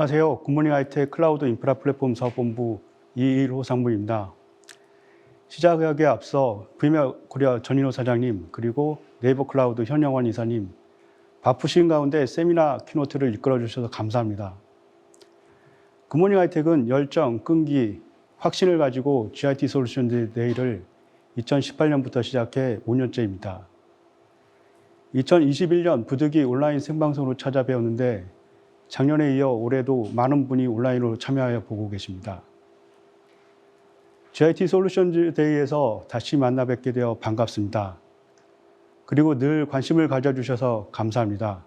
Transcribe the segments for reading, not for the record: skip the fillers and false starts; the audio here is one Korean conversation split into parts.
안녕하세요. 굿모닝 하이텍 클라우드 인프라 플랫폼 사업본부 이일호 상무입니다. 시작하기에 앞서 프리미어 코리아 전인호 사장님, 그리고 네이버 클라우드 현영원 이사님, 바쁘신 가운데 세미나 키노트를 이끌어 주셔서 감사합니다. 굿모닝 하이텍은 열정, 끈기, 확신을 가지고 GIT 솔루션 데이를 2018년부터 시작해 5년째입니다. 2021년 부득이 온라인 생방송으로 찾아뵈었는데 작년에 이어 올해도 많은 분이 온라인으로 참여하여 보고 계십니다. GIT 솔루션 데이에서 다시 만나 뵙게 되어 반갑습니다. 그리고 늘 관심을 가져주셔서 감사합니다.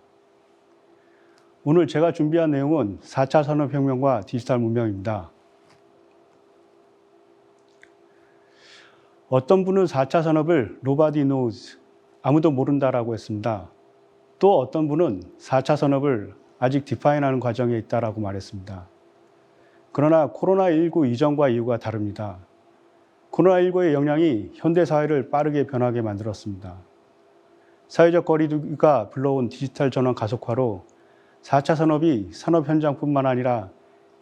오늘 제가 준비한 내용은 4차 산업혁명과 디지털 문명입니다. 어떤 분은 4차 산업을 Nobody knows, 아무도 모른다라고 했습니다. 또 어떤 분은 4차 산업을 아직 디파인하는 과정에 있다라고 말했습니다. 그러나 코로나19 이전과 이후가 다릅니다. 코로나19의 영향이 현대사회를 빠르게 변하게 만들었습니다. 사회적 거리두기가 불러온 디지털 전환 가속화로 4차 산업이 산업 현장뿐만 아니라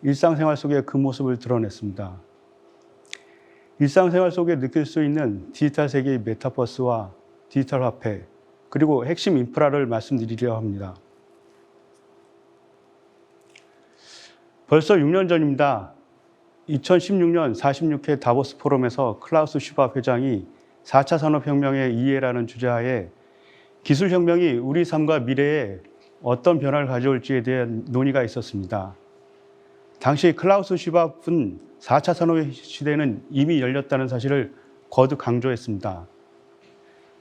일상생활 속의 그 모습을 드러냈습니다. 일상생활 속에 느낄 수 있는 디지털 세계의 메타버스와 디지털 화폐, 그리고 핵심 인프라를 말씀드리려 합니다. 벌써 6년 전입니다. 2016년 46회 다보스 포럼에서 클라우스 슈밥 회장이 4차 산업혁명의 이해라는 주제하에 기술혁명이 우리 삶과 미래에 어떤 변화를 가져올지에 대한 논의가 있었습니다. 당시 클라우스 슈밥은 4차 산업의 시대는 이미 열렸다는 사실을 거듭 강조했습니다.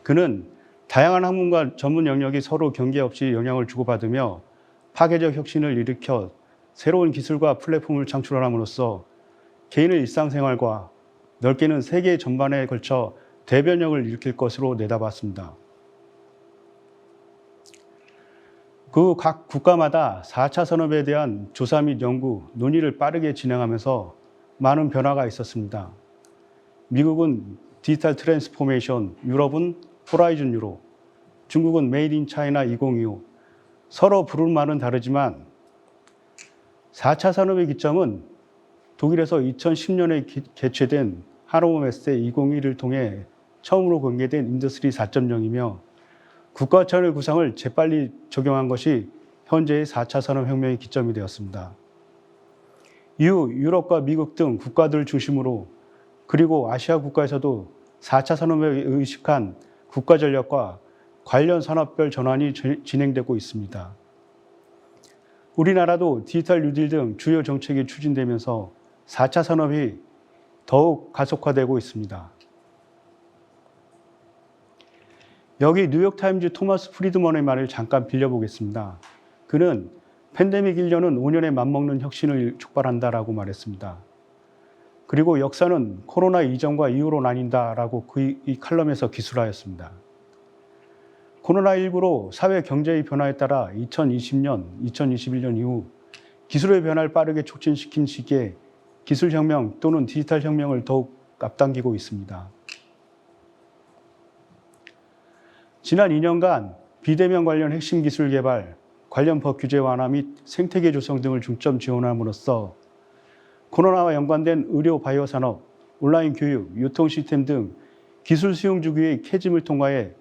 그는 다양한 학문과 전문 영역이 서로 경계 없이 영향을 주고받으며 파괴적 혁신을 일으켜 새로운 기술과 플랫폼을 창출함으로써 개인의 일상생활과 넓게는 세계 전반에 걸쳐 대변혁을 일으킬 것으로 내다봤습니다. 그 각 국가마다 4차 산업에 대한 조사 및 연구, 논의를 빠르게 진행하면서 많은 변화가 있었습니다. 미국은 디지털 트랜스포메이션, 유럽은 호라이즌 유로, 중국은 메이드 인 차이나 2025, 서로 부르는 말은 다르지만 4차 산업의 기점은 독일에서 2010년에 개최된 하노버 메세 2021을 통해 처음으로 공개된 인더스트리 4.0이며 국가 차원의 구상을 재빨리 적용한 것이 현재의 4차 산업혁명의 기점이 되었습니다. 이후 유럽과 미국 등 국가들을 중심으로 그리고 아시아 국가에서도 4차 산업에 의식한 국가 전략과 관련 산업별 전환이 진행되고 있습니다. 우리나라도 디지털 뉴딜 등 주요 정책이 추진되면서 4차 산업이 더욱 가속화되고 있습니다. 여기 뉴욕타임즈 토마스 프리드먼의 말을 잠깐 빌려보겠습니다. 그는 팬데믹 1년은 5년에 맞먹는 혁신을 촉발한다라고 말했습니다. 그리고 역사는 코로나 이전과 이후로 나뉜다라고 이 칼럼에서 기술하였습니다. 코로나19로 사회 경제의 변화에 따라 2020년, 2021년 이후 기술의 변화를 빠르게 촉진시킨 시기에 기술혁명 또는 디지털 혁명을 더욱 앞당기고 있습니다. 지난 2년간 비대면 관련 핵심 기술 개발, 관련 법 규제 완화 및 생태계 조성 등을 중점 지원함으로써 코로나와 연관된 의료 바이오 산업, 온라인 교육, 유통 시스템 등 기술 수용 주기의 캐즘을 통과해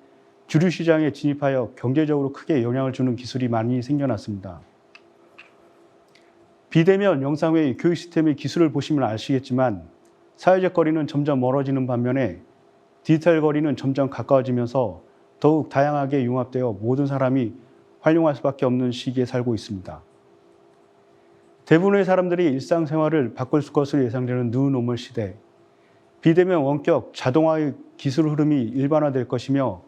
주류 시장에 진입하여 경제적으로 크게 영향을 주는 기술이 많이 생겨났습니다. 비대면 영상회의 교육 시스템의 기술을 보시면 아시겠지만 사회적 거리는 점점 멀어지는 반면에 디지털 거리는 점점 가까워지면서 더욱 다양하게 융합되어 모든 사람이 활용할 수밖에 없는 시기에 살고 있습니다. 대부분의 사람들이 일상생활을 바꿀 것으로 예상되는 뉴노멀 시대, 비대면 원격 자동화의 기술 흐름이 일반화될 것이며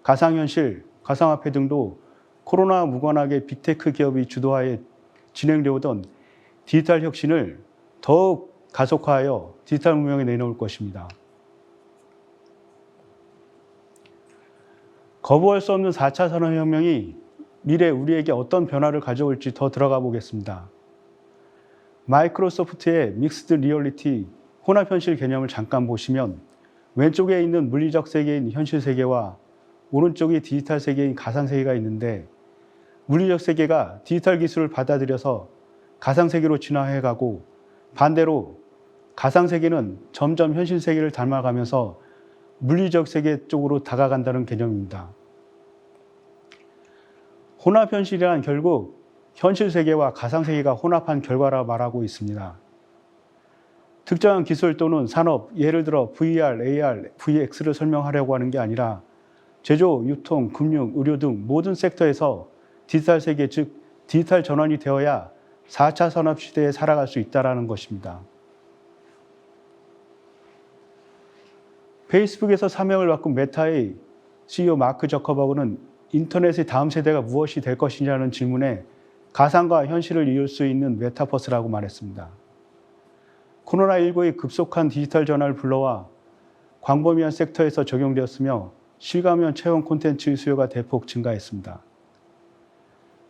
가상현실, 가상화폐 등도 코로나와 무관하게 빅테크 기업이 주도하에 진행되어 오던 디지털 혁신을 더욱 가속화하여 디지털 문명에 내놓을 것입니다. 거부할 수 없는 4차 산업혁명이 미래 우리에게 어떤 변화를 가져올지 더 들어가 보겠습니다. 마이크로소프트의 믹스드 리얼리티, 혼합현실 개념을 잠깐 보시면 왼쪽에 있는 물리적 세계인 현실 세계와 오른쪽이 디지털 세계인 가상 세계가 있는데 물리적 세계가 디지털 기술을 받아들여서 가상세계로 진화해가고, 반대로 가상세계는 점점 현실세계를 닮아가면서 물리적 세계 쪽으로 다가간다는 개념입니다. 혼합현실이란 결국 현실세계와 가상세계가 혼합한 결과라 말하고 있습니다. 특정한 기술 또는 산업, 예를 들어 VR, AR, VX를 설명하려고 하는 게 아니라 제조, 유통, 금융, 의료 등 모든 섹터에서 디지털 세계, 즉 디지털 전환이 되어야 4차 산업시대에 살아갈 수 있다는 것입니다. 페이스북에서 사명을 바꾼 메타의 CEO 마크 저커버그는 인터넷의 다음 세대가 무엇이 될 것이냐는 질문에 가상과 현실을 이을 수 있는 메타버스라고 말했습니다. 코로나19의 급속한 디지털 전환을 불러와 광범위한 섹터에서 적용되었으며 실감형 체험 콘텐츠 수요가 대폭 증가했습니다.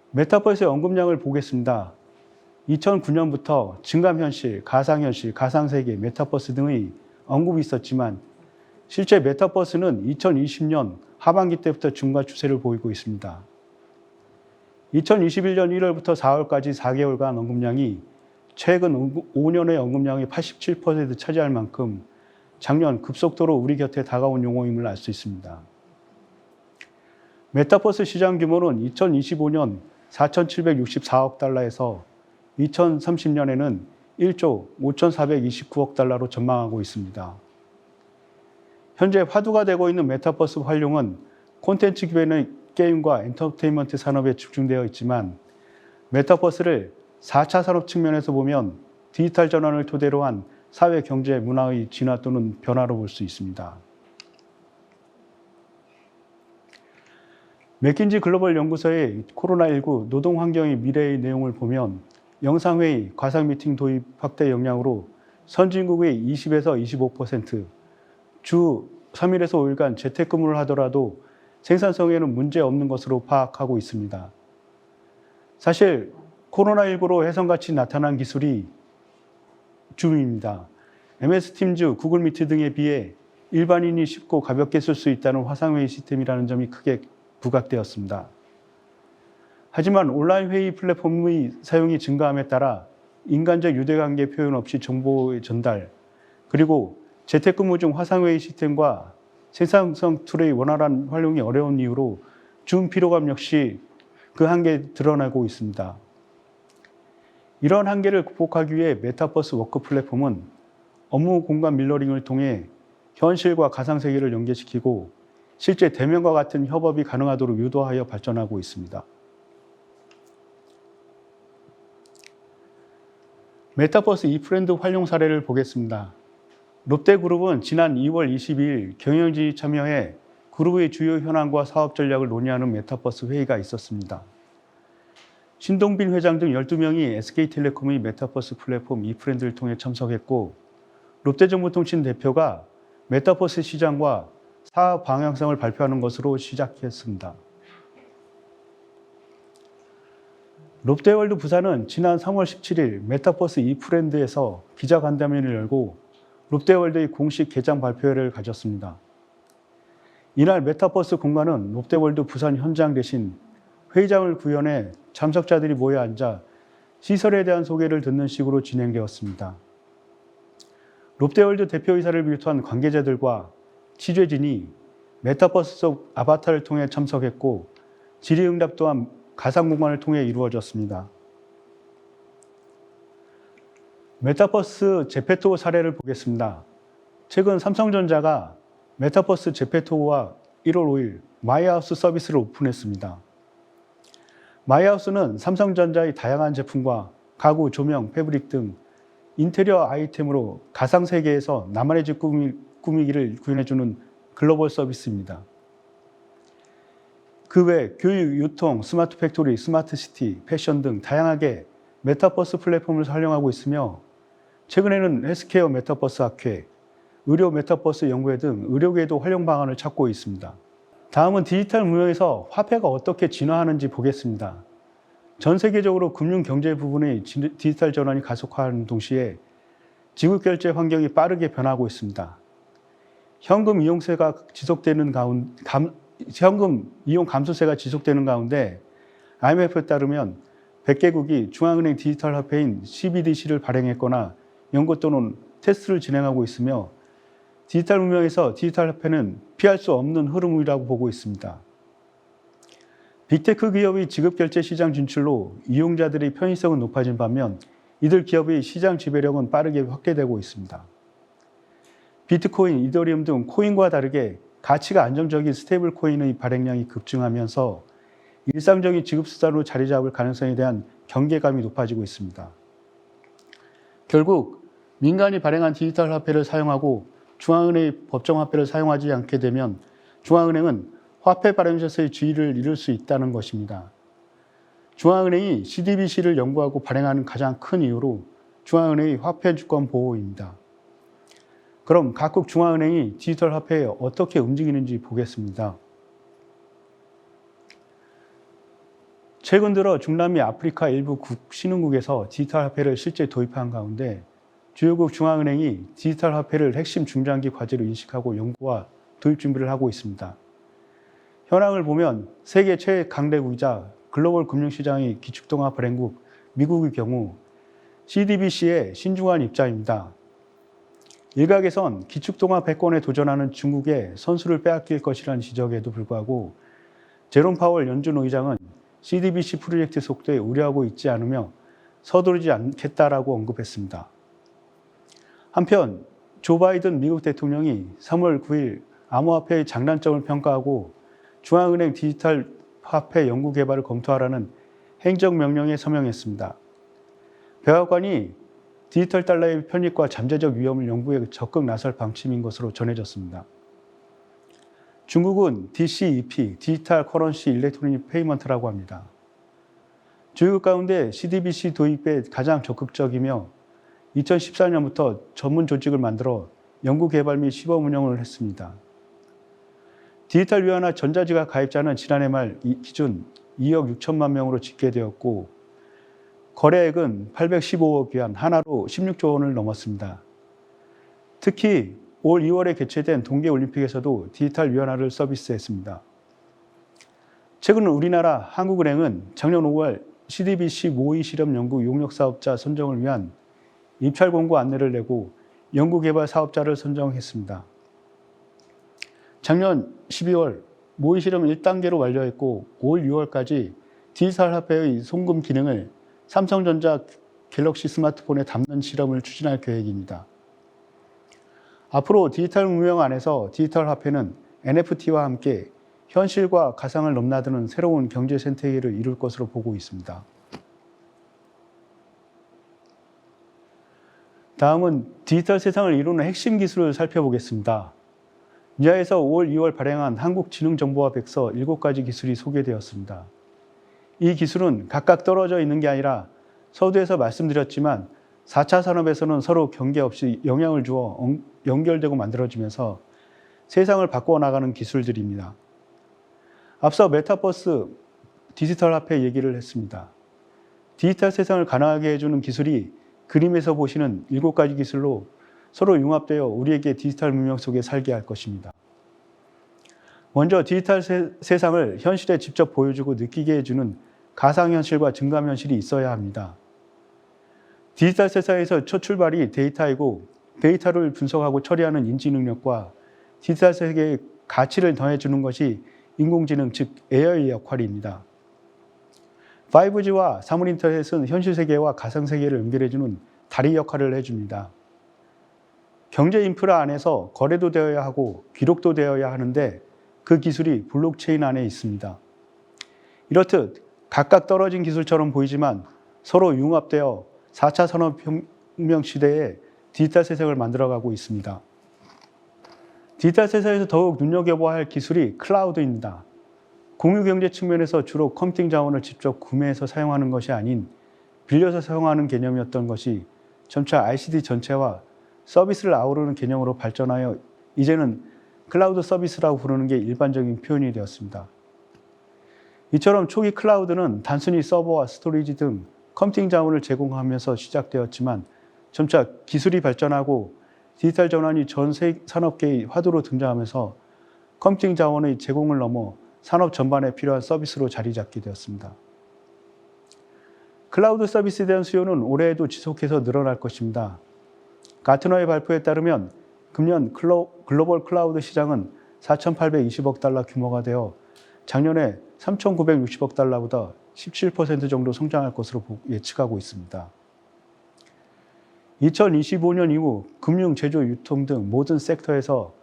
메타버스의 언급량을 보겠습니다. 2009년부터 증감현실, 가상현실, 가상세계, 메타버스 등의 언급이 있었지만 실제 메타버스는 2020년 하반기 때부터 증가 추세를 보이고 있습니다. 2021년 1월부터 4월까지 4개월간 언급량이 최근 5년의 언급량의 87% 차지할 만큼 작년 급속도로 우리 곁에 다가온 용어임을 알 수 있습니다. 메타버스 시장 규모는 2025년 4,764억 달러에서 2030년에는 1조 5,429억 달러로 전망하고 있습니다. 현재 화두가 되고 있는 메타버스 활용은 콘텐츠 기반의 게임과 엔터테인먼트 산업에 집중되어 있지만 메타버스를 4차 산업 측면에서 보면 디지털 전환을 토대로 한 사회, 경제, 문화의 진화 또는 변화로 볼 수 있습니다. 맥킨지 글로벌 연구소의 코로나19 노동 환경의 미래의 내용을 보면 영상회의, 가상미팅 도입 확대 역량으로 선진국의 20에서 25%, 주 3일에서 5일간 재택근무를 하더라도 생산성에는 문제 없는 것으로 파악하고 있습니다. 사실 코로나19로 혜성같이 나타난 기술이 줌입니다. MS 팀즈, 구글 미트 등에 비해 일반인이 쉽고 가볍게 쓸 수 있다는 화상회의 시스템이라는 점이 크게 부각되었습니다. 하지만 온라인 회의 플랫폼의 사용이 증가함에 따라 인간적 유대관계 표현 없이 정보의 전달, 그리고 재택근무 중 화상회의 시스템과 생산성 툴의 원활한 활용이 어려운 이유로 줌 피로감 역시 그 한계에 드러나고 있습니다. 이런 한계를 극복하기 위해 메타버스 워크 플랫폼은 업무 공간 밀러링을 통해 현실과 가상세계를 연계시키고 실제 대면과 같은 협업이 가능하도록 유도하여 발전하고 있습니다. 메타버스 e프렌드 활용 사례를 보겠습니다. 롯데그룹은 지난 2월 22일 경영진이 참여해 그룹의 주요 현안과 사업 전략을 논의하는 메타버스 회의가 있었습니다. 신동빈 회장 등 12명이 SK텔레콤의 메타버스 플랫폼 e프렌드를 통해 참석했고 롯데정보통신 대표가 메타버스 시장과 사업 방향성을 발표하는 것으로 시작했습니다. 롯데월드 부산은 지난 3월 17일 메타버스 e프렌드에서 기자간담회를 열고 롯데월드의 공식 개장 발표회를 가졌습니다. 이날 메타버스 공간은 롯데월드 부산 현장 대신 회의장을 구현해 참석자들이 모여 앉아 시설에 대한 소개를 듣는 식으로 진행되었습니다. 롯데월드 대표이사를 비롯한 관계자들과 취재진이 메타버스 속 아바타를 통해 참석했고 질의응답 또한 가상공간을 통해 이루어졌습니다. 메타버스 제페토 사례를 보겠습니다. 최근 삼성전자가 메타버스 제페토와 1월 5일 마이하우스 서비스를 오픈했습니다. 마이하우스는 삼성전자의 다양한 제품과 가구, 조명, 패브릭 등 인테리어 아이템으로 가상세계에서 나만의 집 꾸미기를 구현해주는 글로벌 서비스입니다. 그 외 교육, 유통, 스마트 팩토리, 스마트 시티, 패션 등 다양하게 메타버스 플랫폼을 활용하고 있으며 최근에는 헬스케어 메타버스 학회, 의료 메타버스 연구회 등 의료계에도 활용 방안을 찾고 있습니다. 다음은 디지털 무역에서 화폐가 어떻게 진화하는지 보겠습니다. 전 세계적으로 금융 경제 부분의 디지털 전환이 가속화하는 동시에 지급 결제 환경이 빠르게 변하고 있습니다. 현금 이용세가 지속되는 현금 이용 감소세가 지속되는 가운데 IMF에 따르면 100개국이 중앙은행 디지털 화폐인 CBDC를 발행했거나 연구 또는 테스트를 진행하고 있으며 디지털 문명에서 디지털 화폐는 피할 수 없는 흐름이라고 보고 있습니다. 빅테크 기업의 지급결제 시장 진출로 이용자들의 편의성은 높아진 반면 이들 기업의 시장 지배력은 빠르게 확대되고 있습니다. 비트코인, 이더리움 등 코인과 다르게 가치가 안정적인 스테이블 코인의 발행량이 급증하면서 일상적인 지급수단으로 자리 잡을 가능성에 대한 경계감이 높아지고 있습니다. 결국 민간이 발행한 디지털 화폐를 사용하고 중앙은행의 법정 화폐를 사용하지 않게 되면 중앙은행은 화폐 발행처에서의 지위를 잃을 수 있다는 것입니다. 중앙은행이 CDBC를 연구하고 발행하는 가장 큰 이유로 중앙은행의 화폐 주권 보호입니다. 그럼 각국 중앙은행이 디지털 화폐에 어떻게 움직이는지 보겠습니다. 최근 들어 중남미 아프리카 일부 신흥국에서 디지털 화폐를 실제 도입한 가운데 주요국 중앙은행이 디지털 화폐를 핵심 중장기 과제로 인식하고 연구와 도입 준비를 하고 있습니다. 현황을 보면 세계 최강대국이자 글로벌 금융시장의 기축통화 발행국 미국의 경우 CDBC의 신중한 입장입니다. 일각에선 기축통화 패권에 도전하는 중국에 선수를 빼앗길 것이라는 지적에도 불구하고 제롬 파월 연준 의장은 CDBC 프로젝트 속도에 우려하고 있지 않으며 서두르지 않겠다라고 언급했습니다. 한편 조 바이든 미국 대통령이 3월 9일 암호화폐의 장단점을 평가하고 중앙은행 디지털 화폐 연구 개발을 검토하라는 행정명령에 서명했습니다. 백악관이 디지털 달러의 편입과 잠재적 위험을 연구에 적극 나설 방침인 것으로 전해졌습니다. 중국은 DCEP, 디지털 커런시 일렉트로닉 페이먼트라고 합니다. 주요국 가운데 CDBC 도입에 가장 적극적이며 2014년부터 전문 조직을 만들어 연구 개발 및 시범 운영을 했습니다. 디지털 위안화 전자지갑 가입자는 지난해 말 기준 2억 6천만 명으로 집계되었고 거래액은 815억 위안, 하나로 16조 원을 넘었습니다. 특히 올 2월에 개최된 동계올림픽에서도 디지털 위안화를 서비스했습니다. 최근 우리나라 한국은행은 작년 5월 CDBC 모의 실험 연구 용역 사업자 선정을 위한 입찰 공고 안내를 내고 연구 개발 사업자를 선정했습니다. 작년 12월 모의 실험 1단계로 완료했고 올 6월까지 디지털 화폐의 송금 기능을 삼성전자 갤럭시 스마트폰에 담는 실험을 추진할 계획입니다. 앞으로 디지털 문명 안에서 디지털 화폐는 NFT와 함께 현실과 가상을 넘나드는 새로운 경제 생태계를 이룰 것으로 보고 있습니다. 다음은 디지털 세상을 이루는 핵심 기술을 살펴보겠습니다. 이하에서 올 2월 발행한 한국지능정보화백서 7가지 기술이 소개되었습니다. 이 기술은 각각 떨어져 있는 게 아니라 서두에서 말씀드렸지만 4차 산업에서는 서로 경계 없이 영향을 주어 연결되고 만들어지면서 세상을 바꾸어 나가는 기술들입니다. 앞서 메타버스 디지털 화폐 얘기를 했습니다. 디지털 세상을 가능하게 해주는 기술이 그림에서 보시는 7가지 기술로 서로 융합되어 우리에게 디지털 문명 속에 살게 할 것입니다. 먼저 디지털 세상을 현실에 직접 보여주고 느끼게 해주는 가상현실과 증감현실이 있어야 합니다. 디지털 세상에서 첫 출발이 데이터이고 데이터를 분석하고 처리하는 인지능력과 디지털 세계에 가치를 더해주는 것이 인공지능, 즉 AI의 역할입니다. 5G와 사물인터넷은 현실 세계와 가상 세계를 연결해주는 다리 역할을 해줍니다. 경제 인프라 안에서 거래도 되어야 하고 기록도 되어야 하는데 그 기술이 블록체인 안에 있습니다. 이렇듯 각각 떨어진 기술처럼 보이지만 서로 융합되어 4차 산업혁명 시대에 디지털 세상을 만들어가고 있습니다. 디지털 세상에서 더욱 눈여겨봐야 할 기술이 클라우드입니다. 공유경제 측면에서 주로 컴퓨팅 자원을 직접 구매해서 사용하는 것이 아닌 빌려서 사용하는 개념이었던 것이 점차 ICT 전체와 서비스를 아우르는 개념으로 발전하여 이제는 클라우드 서비스라고 부르는 게 일반적인 표현이 되었습니다. 이처럼 초기 클라우드는 단순히 서버와 스토리지 등 컴퓨팅 자원을 제공하면서 시작되었지만 점차 기술이 발전하고 디지털 전환이 전 산업계의 화두로 등장하면서 컴퓨팅 자원의 제공을 넘어 산업 전반에 필요한 서비스로 자리 잡게 되었습니다. 클라우드 서비스에 대한 수요는 올해에도 지속해서 늘어날 것입니다. 가트너의 발표에 따르면 금년 글로벌 클라우드 시장은 4,820억 달러 규모가 되어 작년에 3,960억 달러보다 17% 정도 성장할 것으로 예측하고 있습니다. 2025년 이후 금융, 제조, 유통 등 모든 섹터에서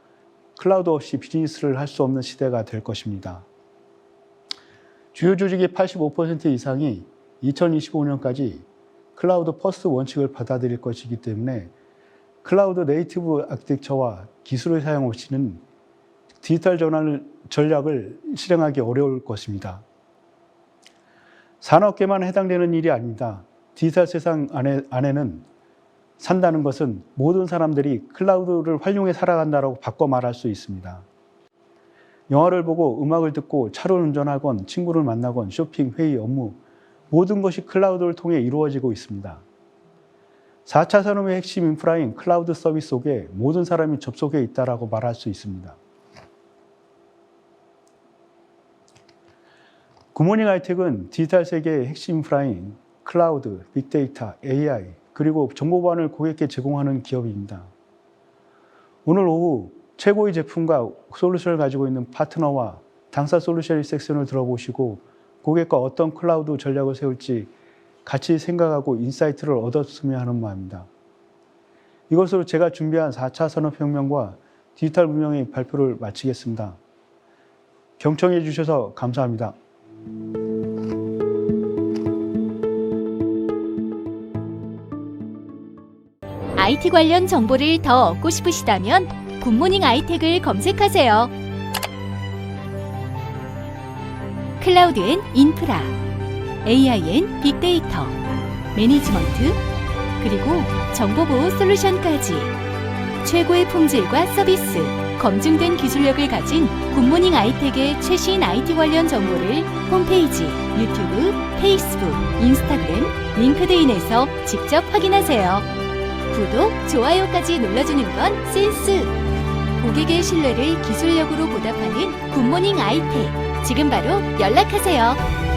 클라우드 없이 비즈니스를 할 수 없는 시대가 될 것입니다. 주요 조직의 85% 이상이 2025년까지 클라우드 퍼스트 원칙을 받아들일 것이기 때문에 클라우드 네이티브 아키텍처와 기술을 사용 없이는 디지털 전략을 실행하기 어려울 것입니다. 산업계만 해당되는 일이 아닙니다. 디지털 세상 안에는 산다는 것은 모든 사람들이 클라우드를 활용해 살아간다고 바꿔 말할 수 있습니다. 영화를 보고 음악을 듣고 차를 운전하건 친구를 만나건 쇼핑, 회의, 업무 모든 것이 클라우드를 통해 이루어지고 있습니다. 4차 산업의 핵심 인프라인 클라우드 서비스 속에 모든 사람이 접속해 있다고 말할 수 있습니다. 굿모닝 하이텍은 디지털 세계의 핵심 인프라인 클라우드, 빅데이터, AI, 그리고 정보보안을 고객께 제공하는 기업입니다. 오늘 오후 최고의 제품과 솔루션을 가지고 있는 파트너와 당사 솔루션의 섹션을 들어보시고 고객과 어떤 클라우드 전략을 세울지 같이 생각하고 인사이트를 얻었으면 하는 마음입니다. 이것으로 제가 준비한 4차 산업혁명과 디지털 문명의 발표를 마치겠습니다. 경청해 주셔서 감사합니다. IT 관련 정보를 더 얻고 싶으시다면 굿모닝 아이텍을 검색하세요. 클라우드엔 인프라, AI엔 빅데이터, 매니지먼트, 그리고 정보보호 솔루션까지 최고의 품질과 서비스, 검증된 기술력을 가진 굿모닝 아이텍의 최신 IT 관련 정보를 홈페이지, 유튜브, 페이스북, 인스타그램, 링크드인에서 직접 확인하세요. 구독, 좋아요까지 눌러주는 건 센스! 고객의 신뢰를 기술력으로 보답하는 굿모닝 아이텍. 지금 바로 연락하세요.